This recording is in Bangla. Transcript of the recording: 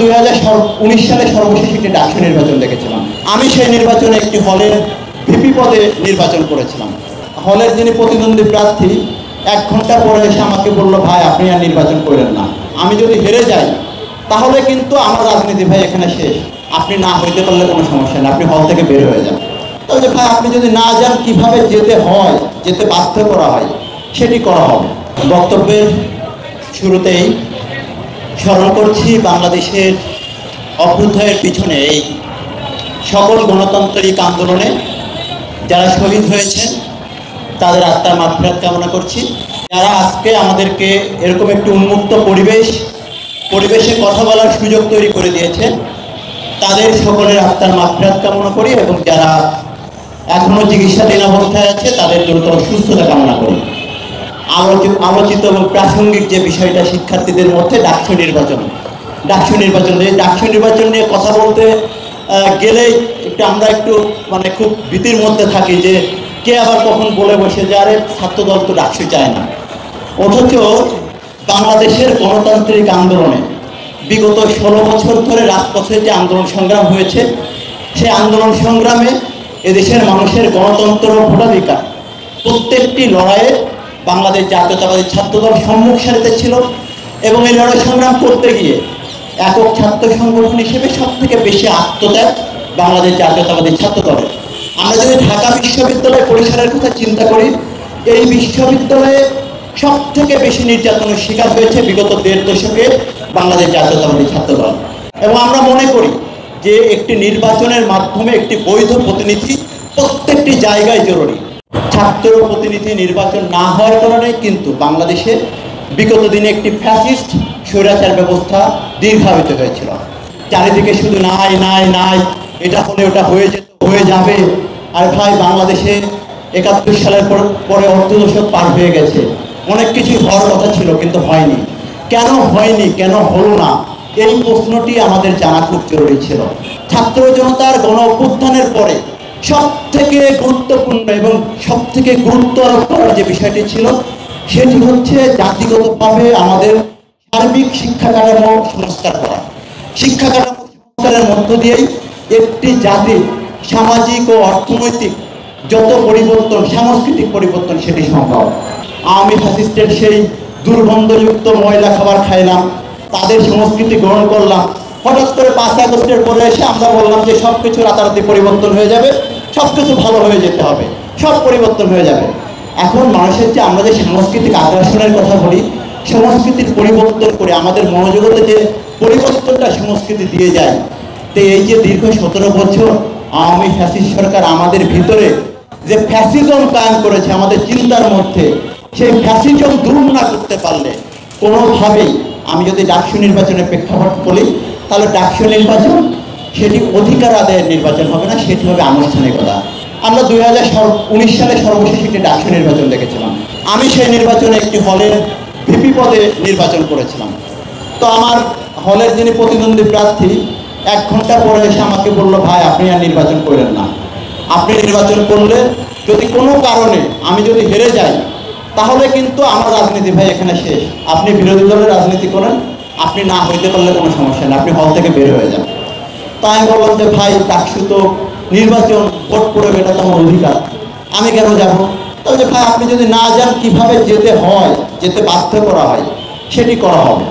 2019 সালে সর্বশেষ একটি ডাকসু নির্বাচন দেখেছিলাম। আমি সেই নির্বাচনে একটি হলের ভিপি পদে নির্বাচন করেছিলাম। হলের যিনি প্রতিদ্বন্দ্বী প্রার্থী 1 ঘন্টা পরে এসে আমাকে বলল, ভাই আপনি আর নির্বাচন করেন না, আমি যদি হেরে যাই তাহলে কিন্তু আমার রাজনীতি ভাই এখানে শেষ, আপনি না হইতে পারলে কোনো সমস্যা নেই, আপনি হল থেকে বের হয়ে যান। তবে ভাই আপনি যদি না যান কিভাবে যেতে হয়, যেতে বাধ্য করা হয়, সেটি করা হবে। বক্তব্যের শুরুতেই স্মরণ করছি বাংলাদেশের অভ্যুদয়ের পিছনে এই সকল গণতান্ত্রিক আন্দোলনে যারা শহীদ হয়েছেন তাদের আত্মার মাগফিরাত কামনা করছি। যারা আজকে আমাদেরকে এরকম একটি উন্মুক্ত পরিবেশে কথা বলার সুযোগ তৈরি করে দিয়েছে তাদের সকলের আত্মার মাগফিরাত কামনা করি, এবং যারা এখনও চিকিৎসাধীন অবস্থায় আছে তাদের দ্রুত সুস্থতা কামনা করি। আলোচিত এবং প্রাসঙ্গিক যে বিষয়টা শিক্ষার্থীদের মধ্যে ডাকসু নির্বাচন নিয়ে কথা বলতে গেলেই আমরা একটু খুব ভীতির মধ্যে থাকি যে কে আবার কখন বলে বসে যে আরে ছাত্রদল তো ডাকসু চায় না। অথচ বাংলাদেশের গণতান্ত্রিক আন্দোলনে বিগত 16 বছর ধরে রাজপথে যে আন্দোলন সংগ্রাম হয়েছে, সেই আন্দোলন সংগ্রামে এদেশের মানুষের গণতন্ত্র ও ভোটাধিকার প্রত্যেকটি লড়াইয়ে বাংলাদেশ জাতীয়তাবাদী ছাত্রদল সম্মুখ সারিতে ছিল, এবং এই লড়াই সংগ্রাম করতে গিয়ে একক ছাত্র সংগঠন হিসেবে সবথেকে বেশি আত্মত্যাগ বাংলাদেশ জাতীয়তাবাদী ছাত্রদলের। আমরা যদি ঢাকা বিশ্ববিদ্যালয় পরিসরের কথা চিন্তা করি, এই বিশ্ববিদ্যালয়ে সবথেকে বেশি নির্যাতনের শিকার হয়েছে বিগত 1.5 দশকে বাংলাদেশ জাতীয়তাবাদী ছাত্রদল। এবং আমরা মনে করি যে একটি নির্বাচনের মাধ্যমে একটি বৈধ প্রতিনিধি প্রত্যেকটি জায়গায় জরুরি। ছাত্র প্রতিনিধি নির্বাচন না হওয়ার কারণে কিন্তু বাংলাদেশে বিগত দিনে একটি ফ্যাসিস্ট স্বৈরাচার ব্যবস্থা দীর্ঘায়িত হয়েছিল। চারিদিকে শুধু নাই নাই নাই, এটা হলে ওটা হয়ে যাবে। আর ভাই বাংলাদেশে 71 সালের পরে অর্ধদশক পার হয়ে গেছে, অনেক কিছু হওয়ার কথা ছিল কিন্তু হয়নি। কেন হয়নি, কেন হলো না, এই প্রশ্নটি আমাদের জানা খুব জরুরি ছিল। ছাত্র জনতার গণ অভ্যুত্থানের পরে সবথেকে গুরুত্বপূর্ণ এবং সবথেকে গুরুত্ব আরোপ করার যে বিষয়টি ছিল সেটি হচ্ছে জাতিগতভাবে আমাদের সার্বিক শিক্ষা কাঠামো সংস্কার করা। শিক্ষা কাঠামো সংস্কারের মধ্য দিয়েই একটি জাতির সামাজিক ও অর্থনৈতিক যত পরিবর্তন, সাংস্কৃতিক পরিবর্তন সেটি সম্ভব। আওয়ামী ফ্যাসিস্টের সেই দুর্গন্ধযুক্ত ময়লা খাবার খাইলাম, তাদের সংস্কৃতি গ্রহণ করলাম, হঠাৎ করে 5 আগস্টের পরে এসে আমরা বললাম যে সব কিছু রাতারাতি পরিবর্তন হয়ে যাবে, সব কিছু ভালো হয়ে যেতে হবে, সব পরিবর্তন হয়ে যাবে। এখন মানুষের যে আমরা যে সাংস্কৃতিক আগ্রাসনের কথা বলি, সংস্কৃতির পরিবর্তন করে আমাদের মনোজগতে যে পরিবর্তনটা সংস্কৃতি দিয়ে যায়, তো এই যে দীর্ঘ 17 বছর আওয়ামী ফ্যাসিস্ট সরকার আমাদের ভিতরে যে ফ্যাসিজম কায়েম করেছে আমাদের চিন্তার মধ্যে, সেই ফ্যাসিজম দূর না করতে পারলে কোনোভাবেই, আমি যদি ডাকসু নির্বাচনের প্রেক্ষাপট বলি, তাহলে ডাকসু নির্বাচন সেটি অধিকার আদায়ের নির্বাচন হবে না, সেটি হবে আনুষ্ঠানিকতা। আমরা 2019 সালে সর্বশেষ একটি ডাকসু নির্বাচন দেখেছিলাম। আমি সেই নির্বাচনে একটি হলের ভিপি পদে নির্বাচন করেছিলাম। তো আমার হলের যিনি প্রতিদ্বন্দ্বী প্রার্থী 1 ঘন্টা পরে এসে আমাকে বলল, ভাই আপনি আর নির্বাচন করেন না, আপনি নির্বাচন করলে যদি কোনো কারণে আমি যদি হেরে যাই তাহলে কিন্তু আমার রাজনীতি ভাই এখানে শেষ, আপনি বিরোধী দলের রাজনীতি করেন, আপনি না হইতে পারলে কোনো সমস্যা নেই, আপনি হল থেকে বের হয়ে যান। তাই আমি বললাম যে ভাই ডাকসু তো নির্বাচন, ভোট করবে, এটা তো আমার অধিকার, আমি কেন যাব? তবে ভাই আপনি যদি না যান কিভাবে যেতে হয়, যেতে বাধ্য করা হয়, সেটি করা হবে।